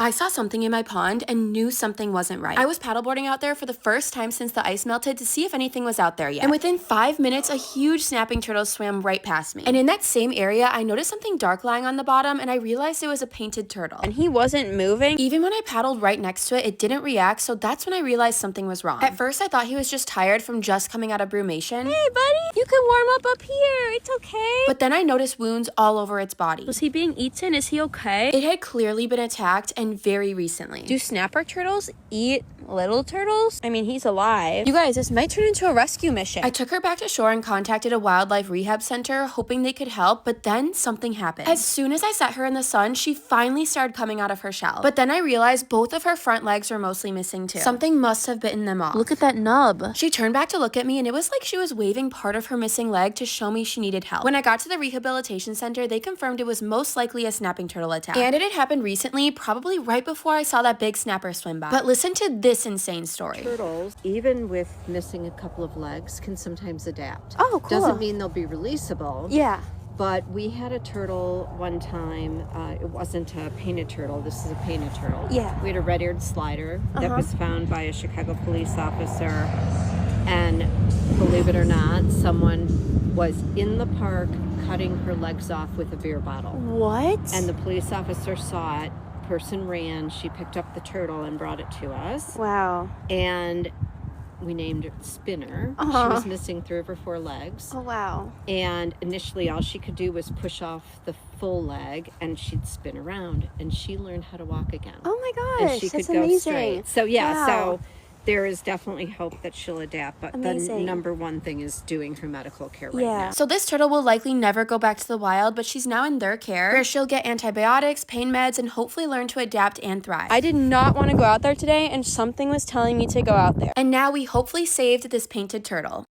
I saw something in my pond and knew something wasn't right. I was paddleboarding out there for the first time since the ice melted to see if anything was out there yet. And within 5 minutes, a huge snapping turtle swam right past me. And in that same area, I noticed something dark lying on the bottom and I realized it was a painted turtle. And he wasn't moving? Even when I paddled right next to it, it didn't react, so that's when I realized something was wrong. At first, I thought he was just tired from just coming out of brumation. Hey, buddy, you can warm up here. It's okay. But then I noticed wounds all over its body. Was he being eaten? Is he okay? It had clearly been attacked, and very recently. Do snapper turtles eat little turtles? I mean, he's alive. You guys, this might turn into a rescue mission. I took her back to shore and contacted a wildlife rehab center, hoping they could help, but then something happened. As soon as I set her in the sun, she finally started coming out of her shell. But then I realized both of her front legs were mostly missing too. Something must have bitten them off. Look at that nub. She turned back to look at me, and it was like she was waving part of her missing leg to show me she needed help. When I got to the rehabilitation center, they confirmed it was most likely a snapping turtle attack. And it had happened recently, probably right before I saw that big snapper swim by. But listen to this insane story. Turtles, even with missing a couple of legs, can sometimes adapt. Oh, cool. Doesn't mean they'll be releasable. Yeah. But we had a turtle one time. It wasn't a painted turtle. This is a painted turtle. Yeah. We had a red-eared slider that was found by a Chicago police officer. And believe it or not, someone was in the park cutting her legs off with a beer bottle. What? And the police officer saw it. Person ran. She picked up the turtle and brought it to us. Wow. And we named it Spinner. She was missing 3 of her 4 legs. Oh, wow. And initially all she could do was push off the full leg and she'd spin around, and she learned how to walk again. Oh my gosh, and she that's could go amazing. straight. So yeah, Wow. so there is definitely hope that she'll adapt, but Amazing. the number one thing is doing her medical care right Yeah. now. So this turtle will likely never go back to the wild, but she's now in their care, where she'll get antibiotics, pain meds, and hopefully learn to adapt and thrive. I did not want to go out there today, and something was telling me to go out there. And now we hopefully saved this painted turtle.